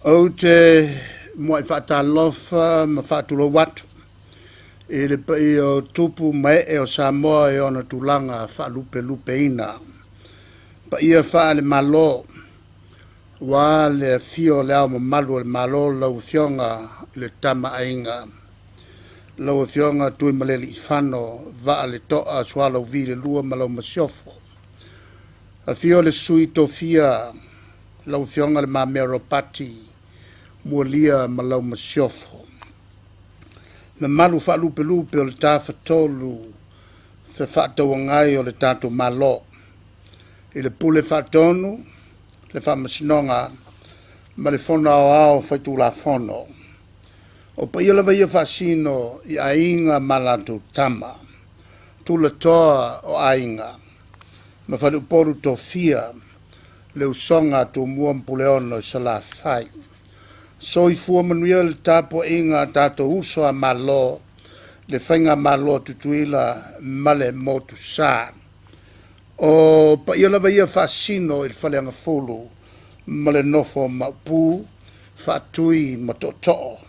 O te moa I whaatalofa ma whaatulo watu. I le pai o tupu mai e o Samoa e ona tulanga whaalupe lupe ina. Pa ia whaale malo wa le fio le au mamalu le malo lau fionga le tama ainga. Lau fionga tui maleli I whano va le toa swala uvi le lua malau masiofo. A fio le sui tofia lau fionga le mamero pati mua lia malau masiofo. Me malu whaalupe lupe o le tawhatolu fe whaatawangai o le tato malo. I le pule whaatonu, le whaamasinonga, ma le whona o ao whaitu la whono. O pa ia ia whaasino I ainga malatu tama, tula toa o ainga, ma whale uporu to fia, le usonga to mua mpuleono sa la whai. So I fua manuia le tapo inga tato uso a malo, le whainga malo tutuila male motu sa. O pa ia whaasino I le whaleanga fulu, male nofo maupu, whaatui matoto'o.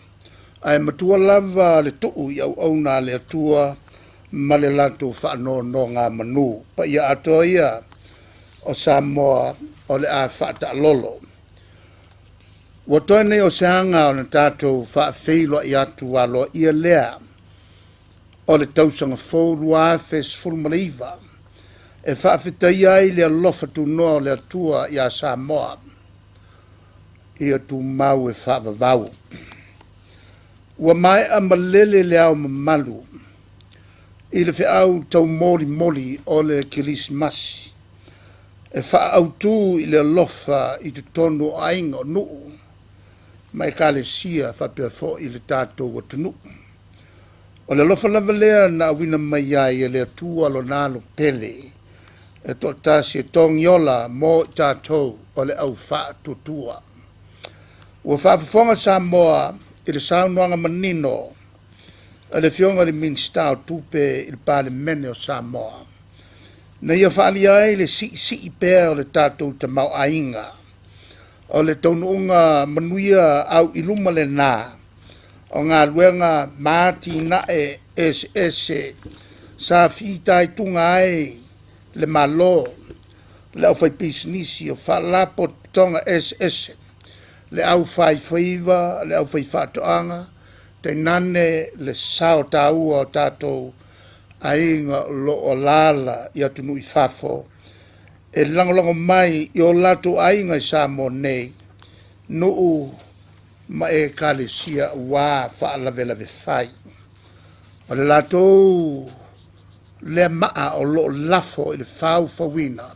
Ai matua lava le tuu I au auna le atua, male lantu whaano no ngā manu. Pa ia atoa ia o Samoa o le a whaata lolo. Watoe nei o seanga o na tātou whaafeilo I atu walo ia lea o le tausanga fōru a fes fulmariva e whaafetai ai le alofa tu noa le atua I a Samoa ia tu mau e whaavavau. Ua mai a malele le au mamalu I le whiau tau mori o le kilismasi e whaautu I le alofa I tu tonu ainga o nuu mai kale sia whapea fo I le tātou wa tunu. O le lofa lava lea na awina mai ai e le atua lo nalo pele e to tasi e tongiola mo tātou o le au wha tutua. Ua whaafafonga Samoa I le saunoanga manino e le fionga le minsta o tupe I le pāle mene o Samoa. Na ia whaali ai le si pēr o le tātou te mau ainga. O le taununga manuia au iluma le nā. O ngā luenga māti na e SS sa whitai tunga ai le malo. Le au whai pisinisi o whalapo tonga SS. Le au whai whaiva, le au whai whatoanga. Te nane le sao tāua o tātou ainga lo o lala I atunu I whafo. E langolongo mai I o lato ainga I Samoa nei, nuu ma e kalesia wā whaalawelawe whai. O le lato le maa o lo lafo I le whau whawina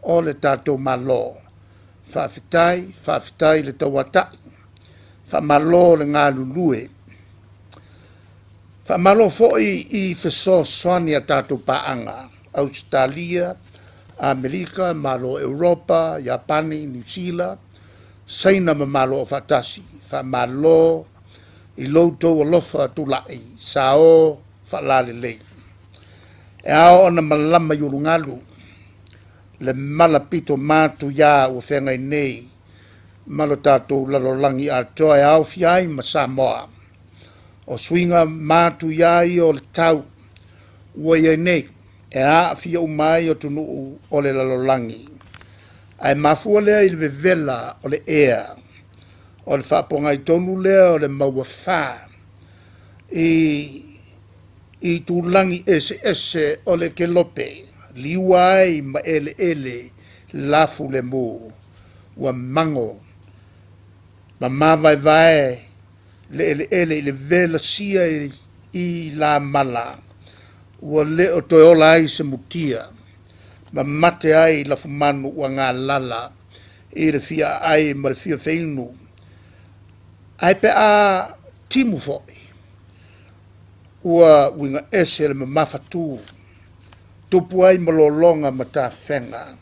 o le tātou malo. Whawhitai le tawatai, whamalo le ngā lulue. Whamalo foi I wheso soani a tātou paanga, Australia, Amerika, malo Europa, Japani, New Zealand, saina ma malo o fatasi, fa malo I loutou alofa tulai, sao falale lei. E ao ona malama yurungalu, le malapito matu ya o whengai nei, malo tātou lalolangi atoa e au fiai ma Samoa. O swinga matu ya I o le tau, ua ia nei, e a fia umai o tunu o le lalolangi. Ai mafua lea I le vevela o le ea, o le whaponga I tonu lea o le maua wha, I tūlangi ese o le kelope, liwai ma ele lafu le mū, ua mango, ma mawai le ele I le vela sia I la mala, ua leo toi ola ai se mutia, ma mate ai la fumanu ua ngā lala, I le fia ai ma le fia feinu. Ai pe a timu foi, ua winga ese le mamafatu, tupu ai malolonga ma tā whenga,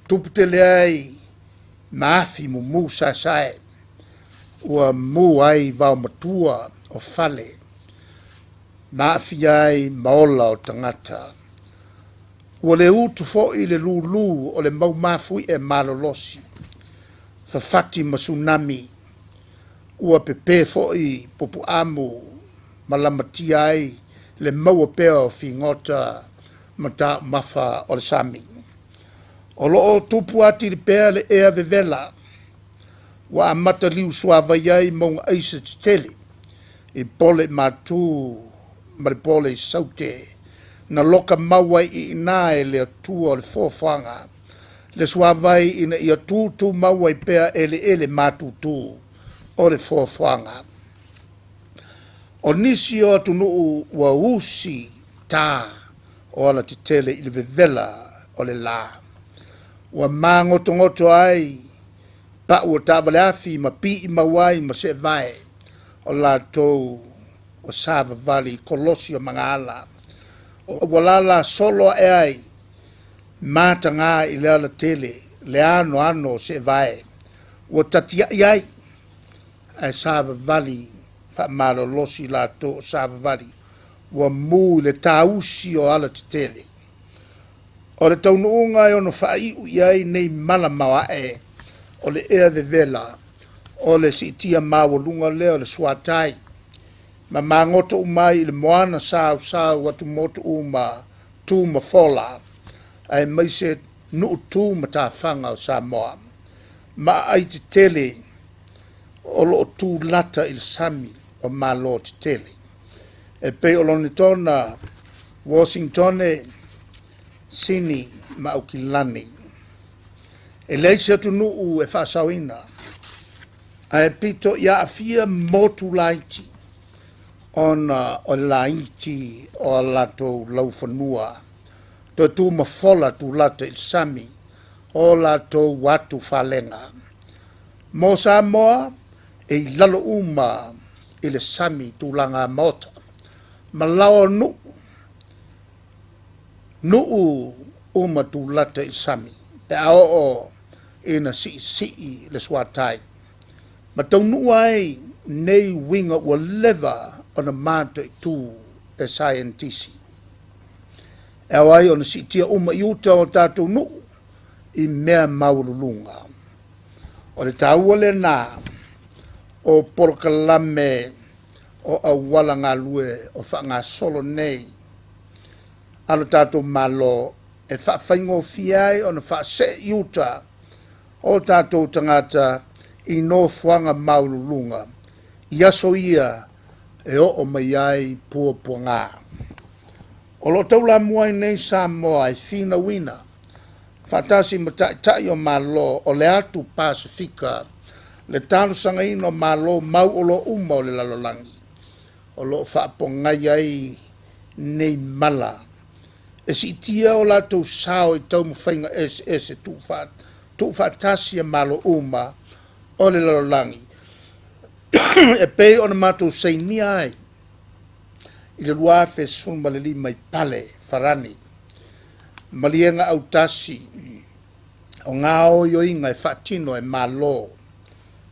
tupu tele ai maafi mu sasae, ua mu ai vau matua o fale, maafi ai maola o tangata. Ua le utu fo'i le lulu o le mau mafui e malolosi. Fafati ma tsunami ua pepe fo'i popu amu malamatia ai le maua pea o fingota mata mafa o le sami. O loo tupu ati le pea le ea vevela wa amata liu suava iai maunga aisa titele i pole matu ma le pole i saute na loka maua i ina e le atua o le fofanga le suavai ina ia tu maua i pea ele matutu o le fofanga. O nisi o tunuu wa usi ta o ala titele i le vevela o le la. Wa mangotongoto ai pa ua tawale afi ma pi i mawai ma se vai o la tou o Sava Valley kolosio mangala. O walala solo e ai mata ngā i lea la tele le ano se vai. Wa tatia iai ai Sava Valley fa malo losi la to Sava Valley wa mu le tausi o ala titele. O le taununga e ono whaiu iai nei mala mawa e o le ea vevela o le sitia mawalunga leo le suatai ma mangoto umai le moana sau watu moto uma tu ma fola ai maise nu tu ma ta whanga o Samoa ma ai te tele o lo tu lata il sami o ma lo te tele e pe o loni tona Washington Sini ma Aukilani. E leise tu nuu e whasawina. A e pito ia afia motu laiti ona o laiti o lato laufanua. To tu mafola tu lata il sami o lato watu falenga. Mo Samoa e lalo uma ile sami tu langa mota. Malao nuu uma tu lata il sami. E ao ina si le suatai. Ma tau nuu ai nei winga ua leva o na mata tu e scientisi. E au ai o na si tia uma iuta o tātou nuu i mea maululunga. O le tāua le nā o porokalame o awala ngā lue o wha ngā solo nei. Ano tātou malo e whawhaingo fiai o na wha se iuta o tātou tangata i no fuanga maululunga. I aso ia e o mai ai pua ngā. O lo taula muai nei Samoa e fina wina. Whatasi matai o malo o le atu Pasifika. Le talo sanga ino malo mau o lo uma o le lalolangi. O lo whapongai ai nei mala. E si tia o la tau sao i tau mwhainga ese tu whatasi a malo uma o le lalolangi. E pei o na matou seinia ai. I le luafe sunma le lima i pale, farani. Malienga au tasi o ngā oio inga e whatino e malo.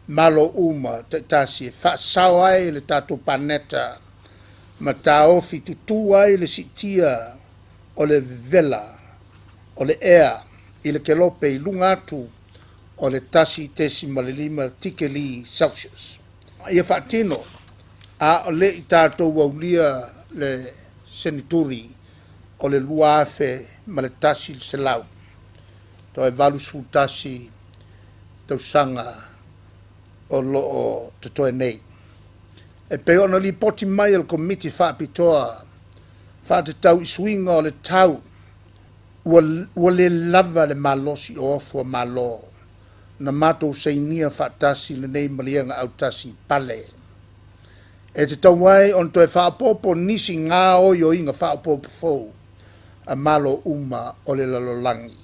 Malo uma te tasi e whaasau ai le tātou paneta. Ma tā ofi tutu ai le sitia o le vela, o le ea, i le kelope i lungatu o le tasi tesi ma le lima tikeli Celsius. Ia whatino a o le i tātou waulia le senituri o le luafe ma le tasi se lau. To e valu tasi tau sanga o loo totoe nei. E pe ona li poti mai al komiti whaapitoa whaate tau isuinga o le tau ua le lava le malosi o ofua malo na matou seinia whaatasi le nei malianga au tasi pale. E te tau wai on toi whaapopo nisi ngā oio inga whaapopo fau a malo uma o le lalolangi.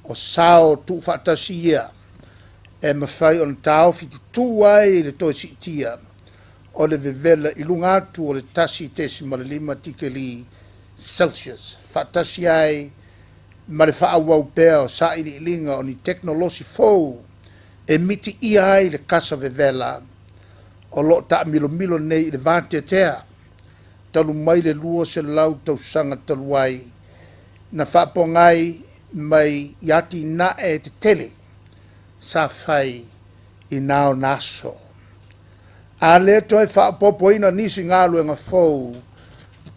O sao tu whaatasi ia e mawhai on tau fiti tu wai le toi sitia o le vevela i lungatu o le tasi tesi ma le lima tikeli Celsius. Whaatasi ai ma le whaawau pēo sa ili ilinga o ni teknolosi fau e miti ia ai le kasa vevela o lo ta milo nei le vante tea talu mai le lua se lau tau sanga talu ai na whapongai mai yati na e te tele sa fai i nao naso A le toi whaapopoina nisi ngā luenga fōu,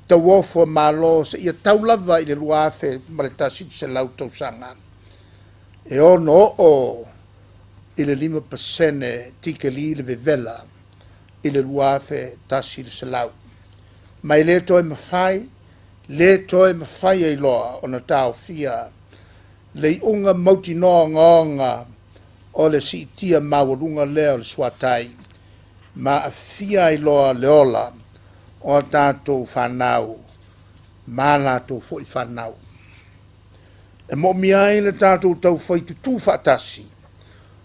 ta wofo malo se ia taulava i le luafe ma le tasi se lau tausanga. E ono o i le 5% tike li le vevela i le luafe tasi se lau. Mai le toi mawhai e loa o na tau fia le unga mauti noa ngonga o le si tia mawalunga leo le suatai ma a fia i loa leola o tātou whanau ma lātou fo i whanau. E mo miai le tātou tau whai tutu whatasi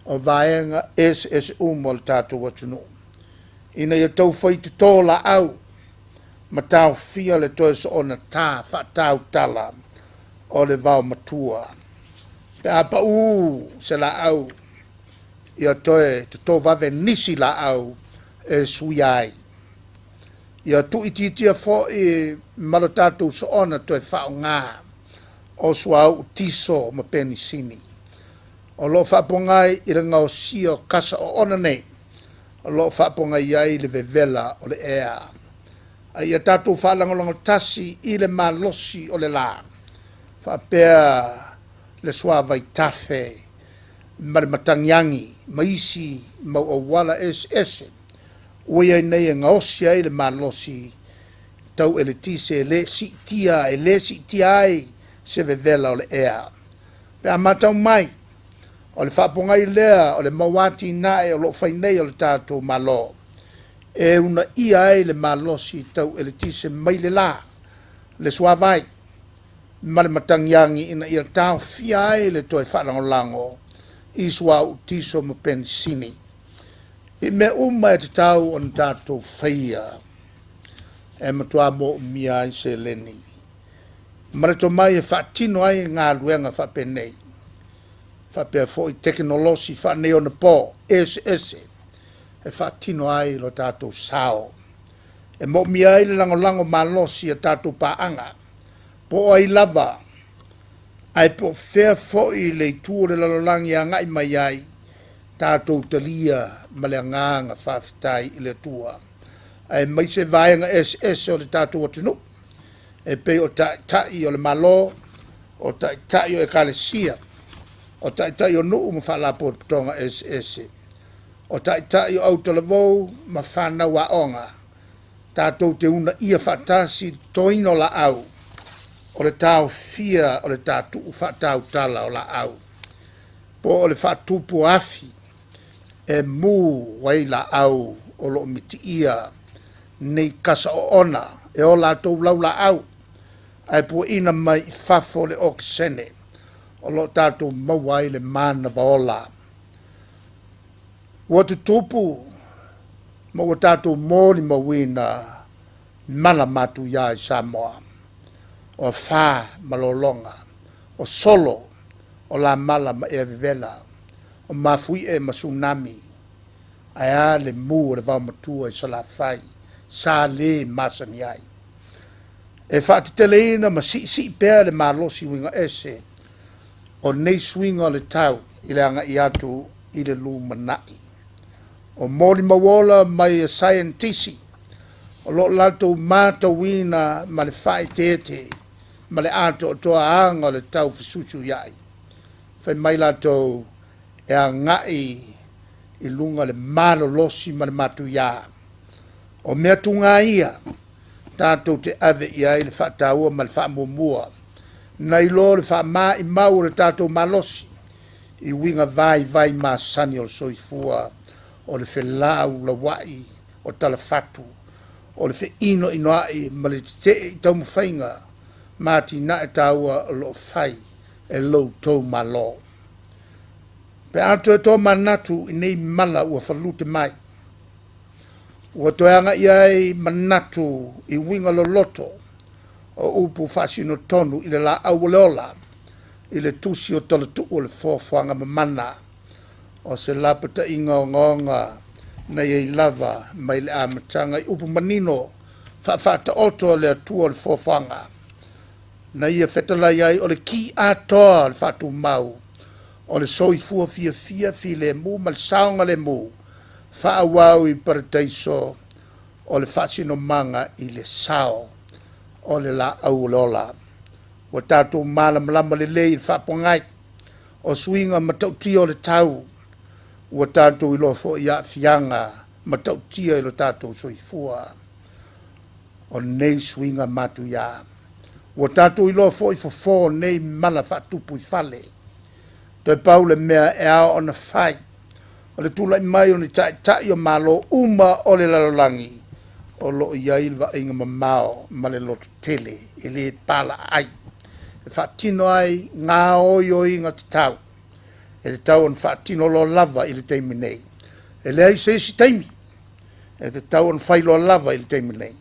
o vaenga SSU mo le tātou watunu. Ina ia tau whai tutola au ma tau fia le toe so ona tā whatau tala o le vau matua. Pe apa se la au ia toe tuto vave nisi la au e sui ai. Ia tu ititia fo i malotatu so ona toe whao ngā o suau tiso ma penisini. O lo whapongai i ringa o sio kasa o ona nei. O lo whapongai ai le vevela o le ea. A ia tatu whalangolongo tasi i le malosi o le la. Whapea le suava i tafe ma le matangiangi maisi ma o wala ese. Ui ai nei e ngaosi ai le malosi tau e le tise e le si tia ai se vevela o le ea. Pe a matau mai o le whapongai lea o le mawati nae o lo whainei o le tātou malo. E una ia ai le malosi tau e le tise mai le la le suavai ma le matangiangi ina ia tau fia ai le toi whalangolango i suau tiso ma pensini. I me uma e te tau o na tātou whaia e matua mo mia ai se leni. Marato mai e whaatino ai ngā luenga whapenei. Whapea fo i teknolosi whaneo na po, ese. E whaatino ai lo tātou sao. E mo mia ai le lango malosi a tātou paanga. Po ai lava. Ai po whea fo i le tū le lalolangi a ngai mai ai. Tātou talia ma le nganga whawhitai i le tua. Ai mai se vaenga ese o le tātou atunu. E pe o tai o le malo, o tai o e kalesia, o tai o nuu ma whalapo putonga ese. O tai o autalevou ma whanau a onga. Tātou te una ia whatasi toino la au. O le tau fia o le tātou whatau tala o la au. Po o le whatupu afi. E mu wai la au o lo miti ia nei kasa o ona e o la tau lau la au ai pu ina mai fafo le oksene o lo tātou mawai le mana vaola watu tupu ma o tātou mōri mawina mana matu ia i Samoa o wha malolonga o solo o la mala ma e vivela o mafui e ma tsunami ai a le mu le vau matua i salafai sa le masani ai e whaatiteleina ma si pēr le malosi winga ese o nei swinga le tau i le anga i atu i le lu manai o mori mawola mai a scientisi o lo lato mata wina ma le whai tete ma le ato o toa anga le tau fisuchu iai whai mai lato e a ngai i lunga le malo losi ma le matu ia. O mea tunga ia, tātou te ave ia i le whataua ma le whamumua. Nei lo le whama i mau le tātou malosi. I winga vai ma sani o le soifua, o le whelau la wai, o tala fatu, o le whiino inoai ma le te i tau mwhainga, mati na e taua o lo whai e lo tau malo. Pe ato e tō manatu i nei mala ua whalute mai. Ua toeanga iai manatu i winga lo loto o upu whasino tonu i le la auleola i le tusi o talatu o le fōwhanga mamana o se lapata inga o ngonga na i lava mai le amatanga i upu manino whawhata oto le atua o le fōwhanga. Na ia whetala iai o le ki atoa le whatu mau o le soifua fia fi le mu ma le saonga le mu whaawau I paradeiso o le whaasino manga I le sao o le la aulola. Wa tātou mālamalama le lei whaapongai o swinga matautia o le tau. Wa tātou ilo fo I fianga matautia ilo tātou soifua. O nei swinga matu ia. Wa tātou ilo fo I fofo nei mana whaatupu I whale. Toi paule mea e ao o na whai. O le tula I mai o ni tai o malo uma o le lalolangi. O lo iai wa inga mamao ma le loto tele. I le pala ai. E whaatino ai ngā oi o inga te tau. E le tau on whaatino lo lava I le teimi nei. E le ai se si teimi. E te tau on whai lo lava I le teimi nei.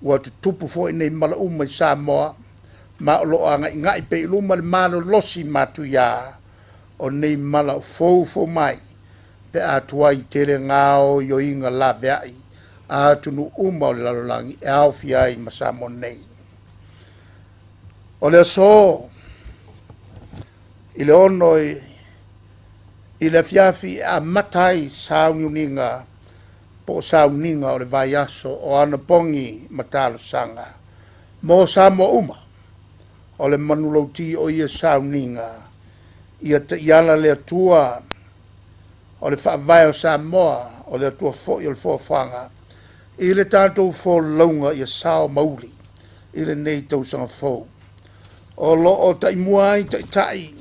Ua tu tupu fo I nei mala uma I Samoa. Ma o lo anga I ngai pe iluma le mano losi matu ia. O nei mala o fo mai. Pe atua I tele ngā oi o inga la veai. A tunu uma o le lalolangi e au fiai ma Samoa nei. O le so, I le ono I le fiafi a matai sauniuninga, po sauninga o le vai aso o ana pongi matalo sanga. Mo Samoa uma, o le manulauti o ia sauninga, ia te iala le atua, o le whaavai o Samoa, o le atua fo I o le fōwhanga, I le tātou fō launga ia sao mauli, I le nei tausanga fōu. O lo o tai muai tai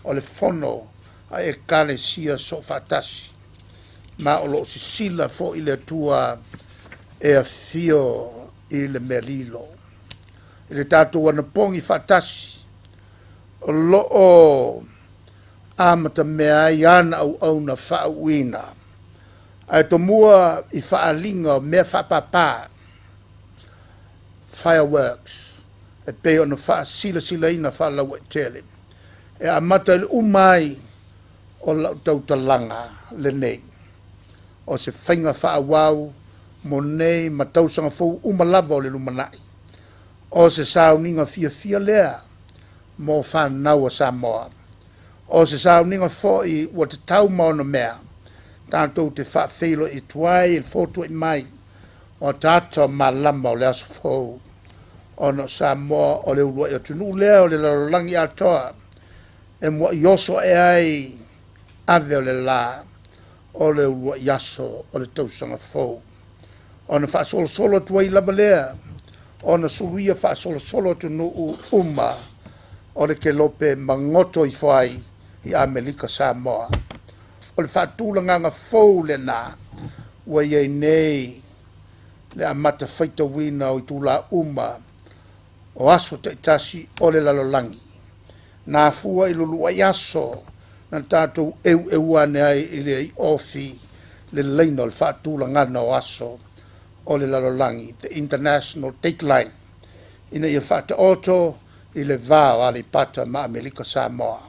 o le fono a e kale sia so fatasi. Ma o lo sila fo I le tua e a fio I le melilo. I le tātou ana pongi fatasi. O lo o amata mea I ana au na whauina. Ai to mua I whaalinga o mea whapapa. Fireworks. E pe ona wha sila ina wha lau e tele. E amata le umai o lau tautalanga le nei. O se whainga wha awau mo nei ma tausanga fau umalava o le lumanai. O se sauninga fia lea mo whanau a Samoa. O se sauninga foi wa te tau maona mea. Tātou te wha whilo I tuai e fotu I mai. O tātou malama o le aso fau. Ono Samoa o le urua I tunu lea o le lalolangi atoa. E mua yoso e ai ave o le la o le urua yaso o le tausanga fau. Ono wha solo tuai lava lea. Ono suria wha solo tunu uma o le ke lope mangoto I whai I Amerika Samoa. O le wha tūlanganga fau le na ua iei nei le amata whaita wina o I tūla uma o aso te tasi o le lalolangi. Nā fua I lulua I aso na tātou ane ai I le I ofi le leina o le whaatūlangana o aso o le lalolangi, the international dateline. Ina I whaata oto I le vāo a le pata ma Amerika Samoa.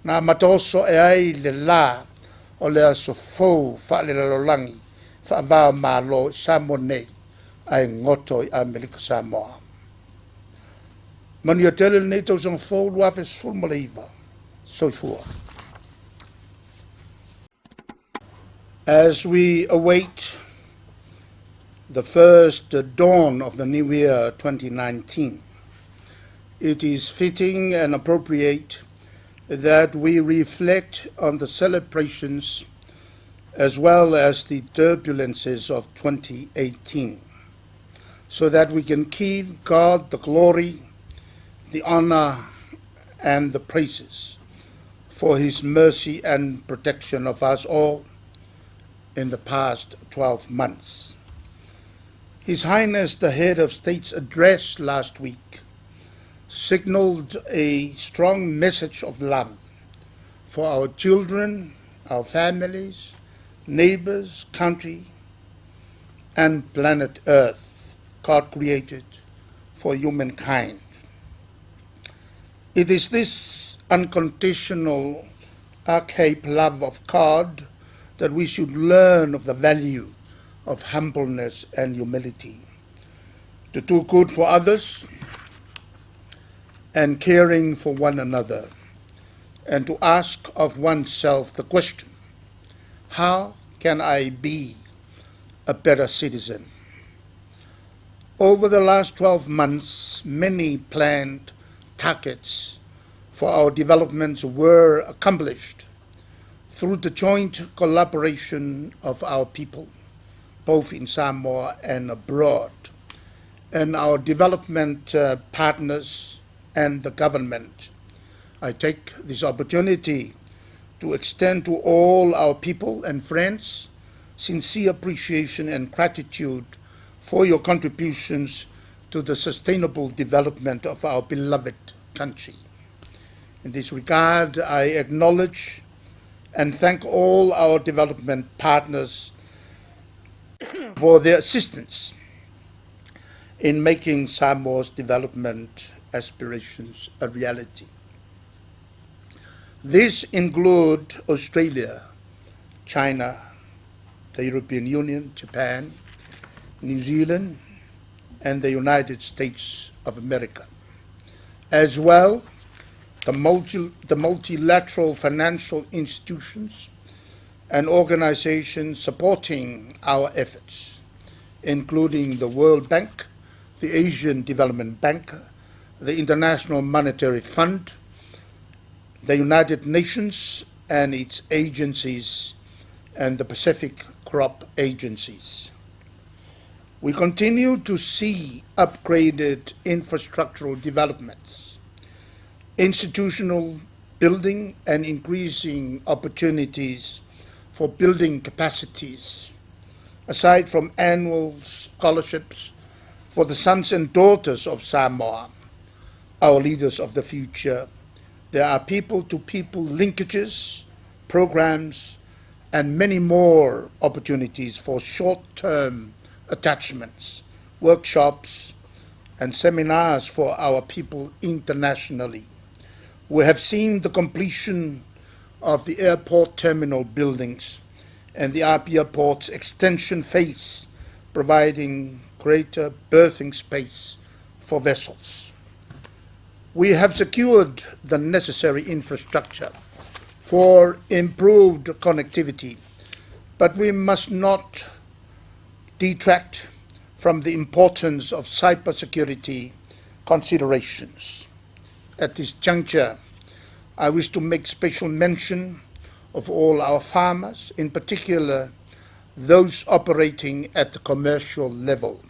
Nā matoso e ai le la o le aso fau wha le lalolangi, wha vāo mā lo Samoa nei ai ngoto I Amerika Samoa. Mani a tele nei tau sang fau luafe sulmaleiva, soifua. As we await the first dawn of the new year 2019, it is fitting and appropriate that we reflect on the celebrations as well as the turbulences of 2018, so that we can give God the glory, the honor, and the praises for His mercy and protection of us all in the past 12 months. His Highness the Head of State's address last week signaled a strong message of love for our children, our families, neighbors, country, and planet Earth, God created for humankind. It is this unconditional, archaic love of God that we should learn of the value of humbleness and humility, to do good for others and caring for one another, and to ask of oneself the question, how can I be a better citizen? Over the last 12 months, many planned targets for our developments were accomplished through the joint collaboration of our people, both in Samoa and abroad, and our development partners and the government. I take this opportunity to extend to all our people and friends sincere appreciation and gratitude for your contributions to the sustainable development of our beloved country. In this regard, I acknowledge and thank all our development partners for their assistance in making Samoa's development aspirations a reality. These include Australia, China, the European Union, Japan, New Zealand, and the United States of America. As well, the multilateral financial institutions and organizations supporting our efforts, including the World Bank, the Asian Development Bank, the International Monetary Fund, the United Nations and its agencies, and the Pacific Crop agencies. We continue to see upgraded infrastructural developments, institutional building, and increasing opportunities for building capacities. Aside from annual scholarships for the sons and daughters of Samoa, our leaders of the future, there are people-to-people linkages, programs, and many more opportunities for short-term attachments, workshops, and seminars for our people internationally. We have seen the completion of the airport terminal buildings and the Apia port's extension phase, providing greater berthing space for vessels. We have secured the necessary infrastructure for improved connectivity, but we must not detract from the importance of cybersecurity considerations. At this juncture, I wish to make special mention of all our farmers, in particular those operating at the commercial level,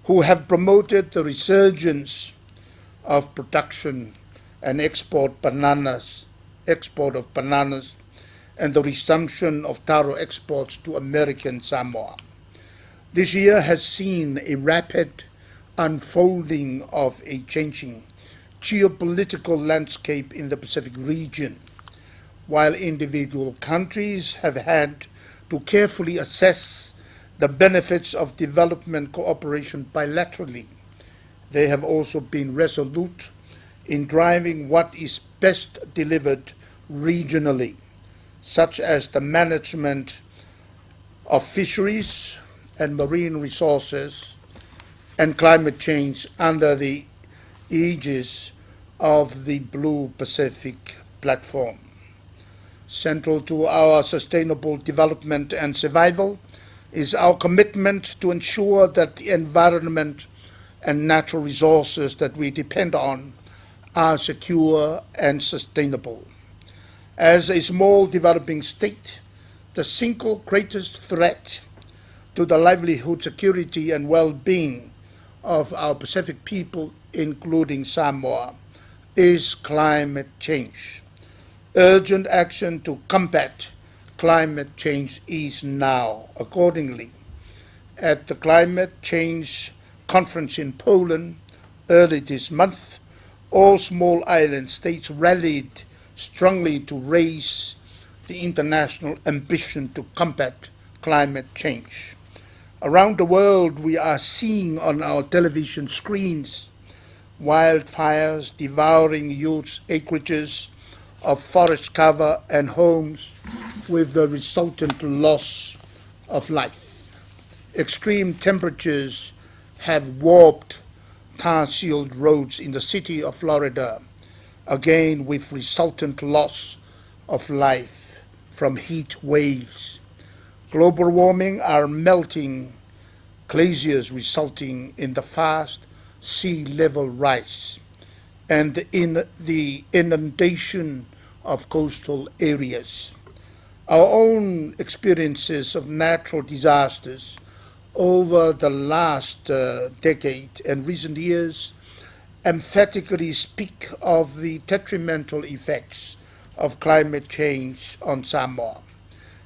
who have promoted the resurgence of production and export of bananas, and the resumption of taro exports to American Samoa. This year has seen a rapid unfolding of a changing geopolitical landscape in the Pacific region. While individual countries have had to carefully assess the benefits of development cooperation bilaterally, they have also been resolute in driving what is best delivered regionally, such as the management of fisheries and marine resources and climate change under the aegis of the Blue Pacific Platform. Central to our sustainable development and survival is our commitment to ensure that the environment and natural resources that we depend on are secure and sustainable. As a small developing state, the single greatest threat to the livelihood, security, and well-being of our Pacific people, including Samoa, is climate change. Urgent action to combat climate change is now. Accordingly, at the Climate Change Conference in Poland early this month, all small island states rallied strongly to raise the international ambition to combat climate change. Around the world, we are seeing on our television screens wildfires devouring huge acreages of forest cover and homes, with the resultant loss of life. Extreme temperatures have warped tar-sealed roads in the city of Florida, again with resultant loss of life from heat waves. Global warming are melting glaciers resulting in the fast sea level rise and the inundation of coastal areas. Our own experiences of natural disasters over the last decade and recent years emphatically speak of the detrimental effects of climate change on Samoa.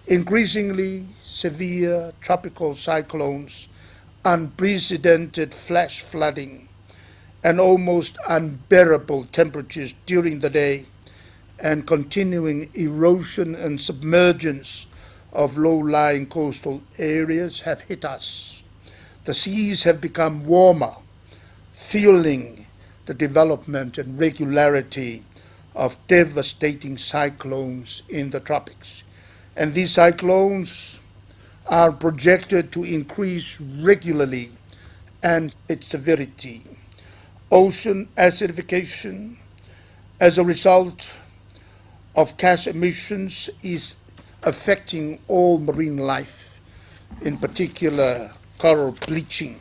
Increasingly severe tropical cyclones, unprecedented flash flooding, and almost unbearable temperatures during the day, and continuing erosion and submergence of low-lying coastal areas have hit us. The seas have become warmer, fueling the development and regularity of devastating cyclones in the tropics. And these cyclones are projected to increase regularly and its severity. Ocean acidification as a result of gas emissions is affecting all marine life, in particular coral bleaching.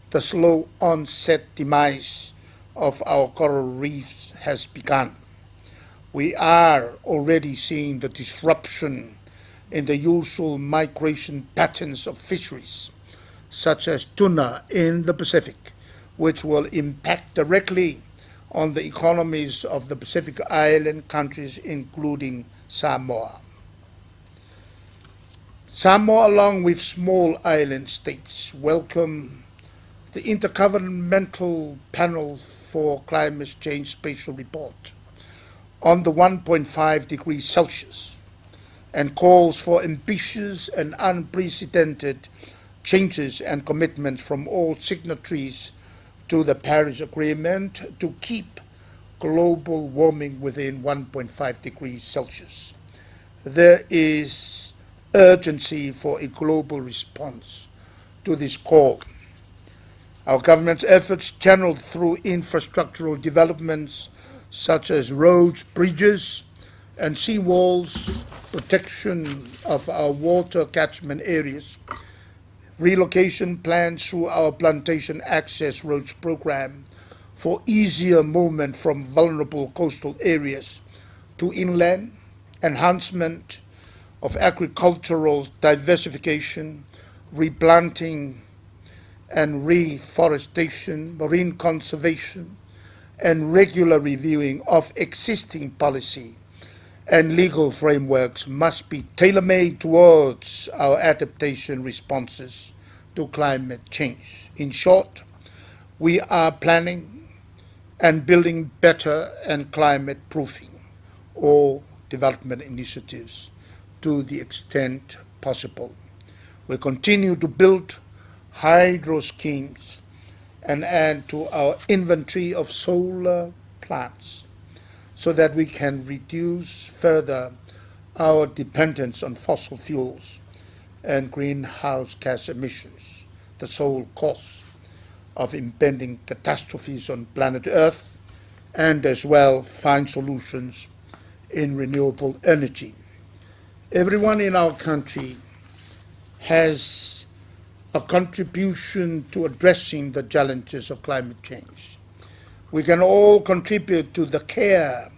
The slow onset demise of our coral reefs has begun. We are already seeing the disruption in the usual migration patterns of fisheries, such as tuna in the Pacific, which will impact directly on the economies of the Pacific Island countries, including Samoa. Samoa, along with small island states, welcome the Intergovernmental Panel for Climate Change Spatial Report on the 1.5 degrees Celsius and calls for ambitious and unprecedented changes and commitments from all signatories to the Paris Agreement to keep global warming within 1.5 degrees Celsius. There is urgency for a global response to this call. Our government's efforts, channeled through infrastructural developments such as roads, bridges, and seawalls, protection of our water catchment areas, relocation plans through our Plantation Access Roads program for easier movement from vulnerable coastal areas to inland, enhancement of agricultural diversification, replanting and reforestation, marine conservation, and regular reviewing of existing policy and legal frameworks must be tailor-made towards our adaptation responses to climate change. In short, we are planning and building better and climate-proofing all development initiatives to the extent possible. We continue to build hydro schemes and add to our inventory of solar plants so that we can reduce further our dependence on fossil fuels and greenhouse gas emissions, the sole cause of impending catastrophes on planet Earth, and as well find solutions in renewable energy. Everyone in our country has a contribution to addressing the challenges of climate change. We can all contribute to the care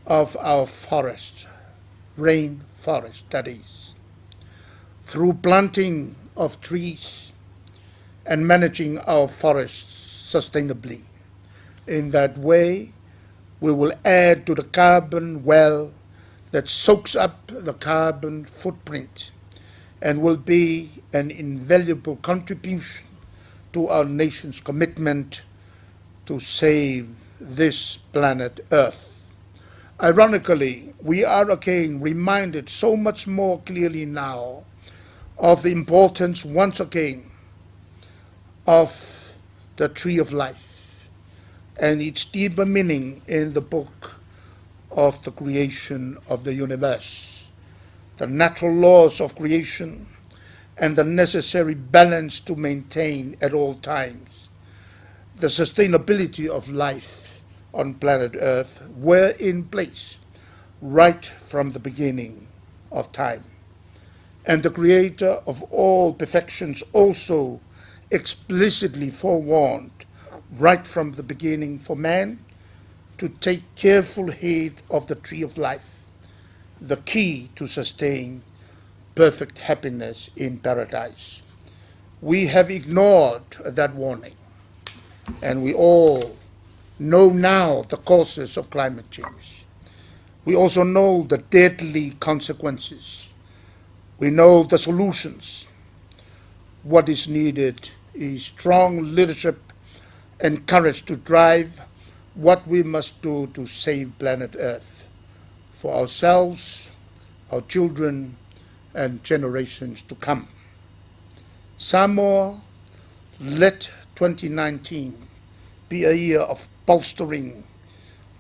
of our forests, rainforest that is, through planting of trees and managing our forests sustainably. In that way, we will add to the carbon well that soaks up the carbon footprint and will be an invaluable contribution to our nation's commitment to save this planet Earth. Ironically, we are again reminded so much more clearly now of the importance once again of the tree of life and its deeper meaning in the book of the creation of the universe, the natural laws of creation, and the necessary balance to maintain at all times. The sustainability of life on planet Earth were in place right from the beginning of time. and the Creator of all perfections also explicitly forewarned right from the beginning for man to take careful heed of the tree of life, the key to sustain perfect happiness in paradise. We have ignored that warning, and we all know now the causes of climate change. We also know the deadly consequences. We know the solutions. What is needed is strong leadership and courage to drive what we must do to save planet Earth for ourselves, our children, and generations to come. Samoa, let 2019 be a year of bolstering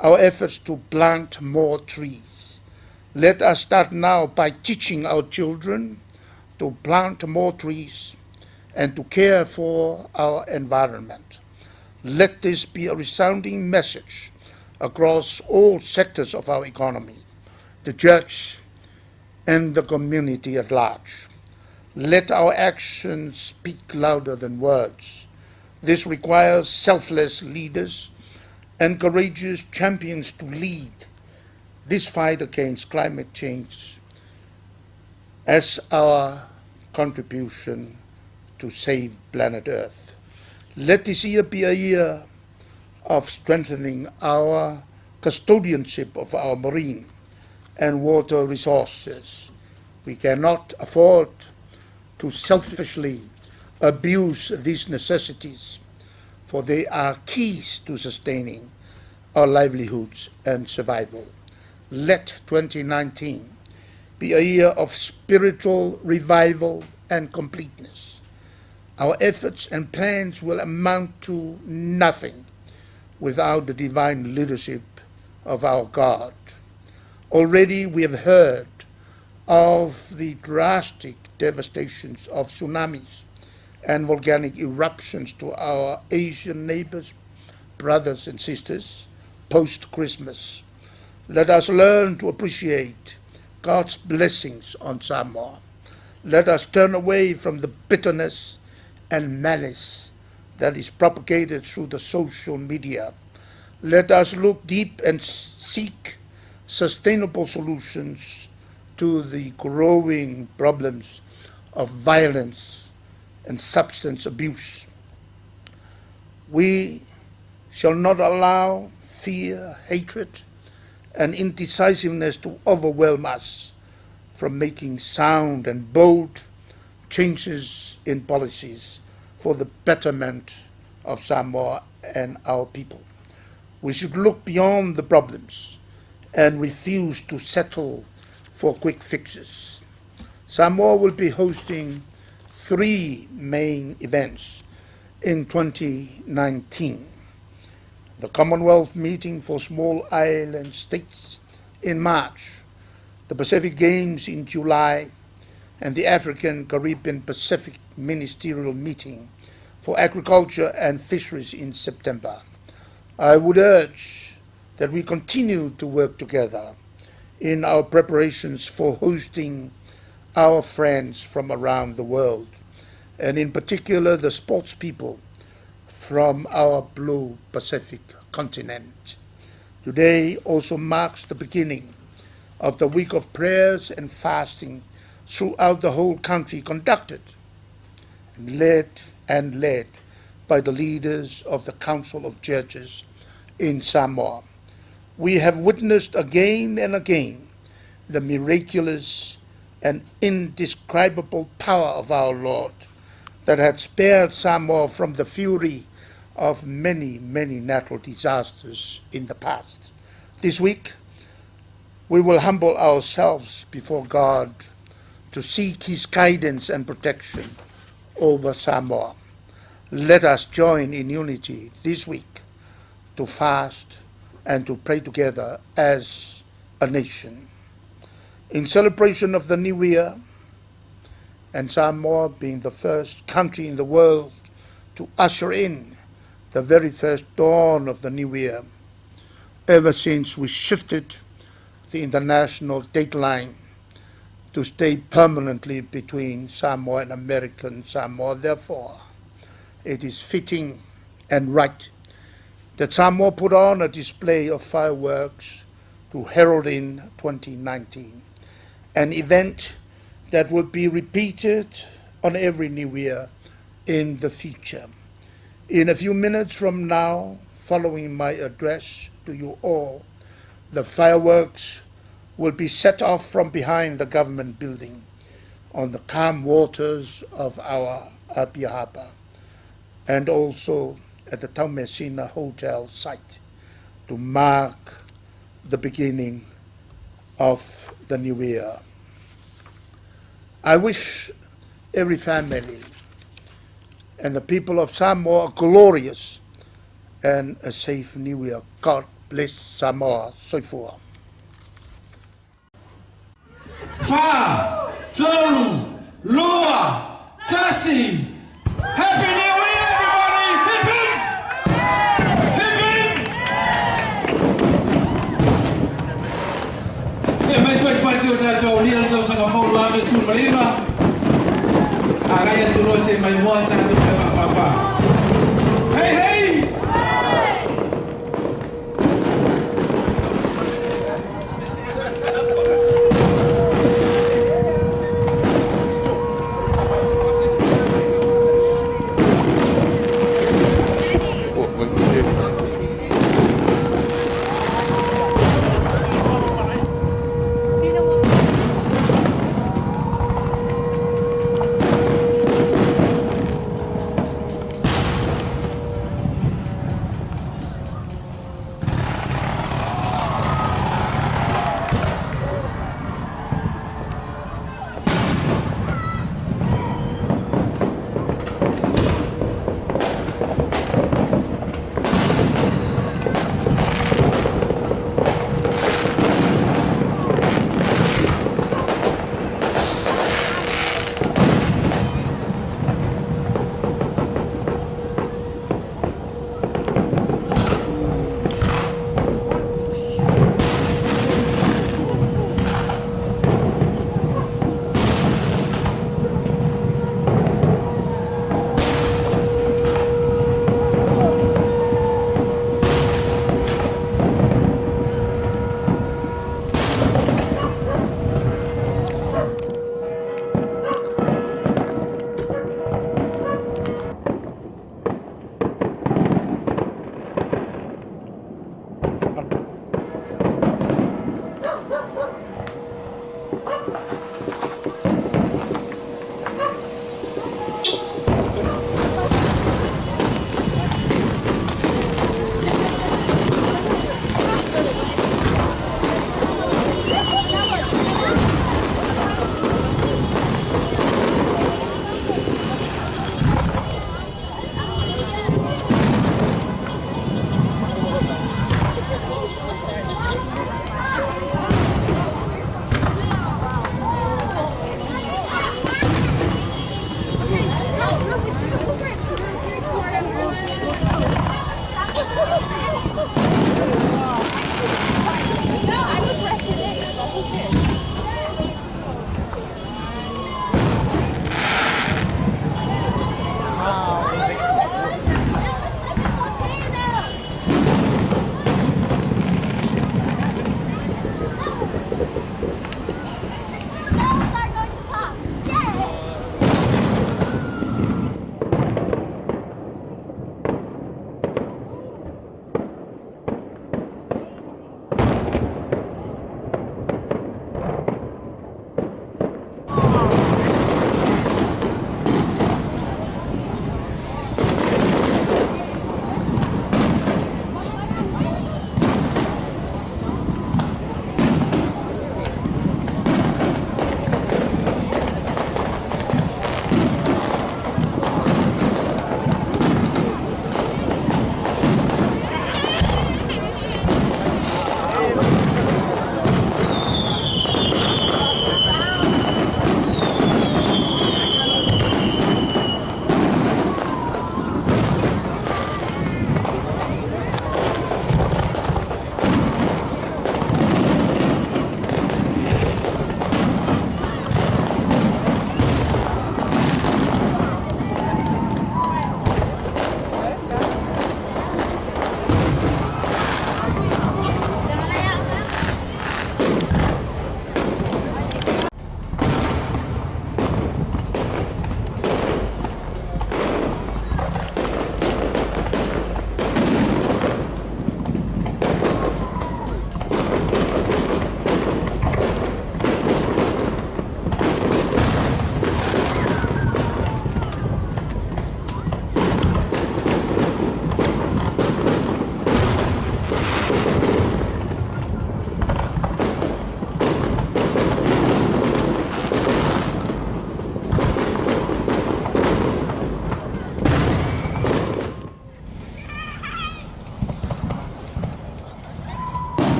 our efforts to plant more trees. Let us start now by teaching our children to plant more trees and to care for our environment. Let this be a resounding message across all sectors of our economy, the church, and the community at large. Let our actions speak louder than words. This requires selfless leaders and courageous champions to lead this fight against climate change as our contribution to save planet Earth. Let this year be a year of strengthening our custodianship of our marine and water resources. We cannot afford to selfishly abuse these necessities, for they are keys to sustaining our livelihoods and survival. Let 2019 be a year of spiritual revival and completeness. Our efforts and plans will amount to nothing without the divine leadership of our God. Already we have heard of the drastic devastations of tsunamis and volcanic eruptions to our Asian neighbors, brothers and sisters, post-Christmas. Let us learn to appreciate God's blessings on Samoa. Let us turn away from the bitterness and malice that is propagated through the social media. Let us look deep and seek sustainable solutions to the growing problems of violence and substance abuse. We shall not allow fear, hatred, and indecisiveness to overwhelm us from making sound and bold changes in policies for the betterment of Samoa and our people. We should look beyond the problems and refuse to settle for quick fixes. Samoa will be hosting 3 main events in 2019. The Commonwealth Meeting for Small Island States in March, the Pacific Games in July, and the African Caribbean Pacific Ministerial Meeting for Agriculture and Fisheries in September. I would urge that we continue to work together in our preparations for hosting our friends from around the world, and in particular the sports people from our blue Pacific continent. Today also marks the beginning of the week of prayers and fasting throughout the whole country, conducted and led by the leaders of the Council of Churches in Samoa. We have witnessed again and again the miraculous and indescribable power of our Lord that had spared Samoa from the fury of many, many natural disasters in the past. This week, we will humble ourselves before God to seek His guidance and protection over Samoa. Let us join in unity this week to fast and to pray together as a nation. In celebration of the New Year, and Samoa being the first country in the world to usher in the very first dawn of the New Year, ever since we shifted the international dateline to stay permanently between Samoa and American Samoa. Therefore, it is fitting and right that Samoa put on a display of fireworks to herald in 2019, an event that would be repeated on every New Year in the future. In a few minutes from now, following my address to you all, the fireworks will be set off from behind the government building on the calm waters of our Apia Harbour, and also at the Taumesina Hotel site to mark the beginning of the new year. I wish every family and the people of Samoa a glorious and a safe new year. God bless Samoa. Soifua. Fa, Tolu, Lua, Tashi. Happy New Year, everybody! Hip hip! Hip hip! Mais vai partir o tatu ni então sa ngafo la me sul mariba. Araya tulo se mai mo tatu ka papa. Hey hey!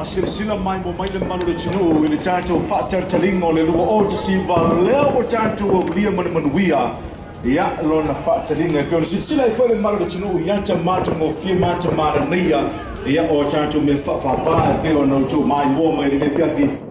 Malima, silsila mai mo mai le manu le tinu, le tātou whaatartaringo le lua o te siwa leo o tātou o lia manuia, ia lona whaataringa, pio silsila I whale manu le tinu, iata mata mo fia mata mara nia, ia o tātou me whapapa, pio no tō mai mo mai le fiafi,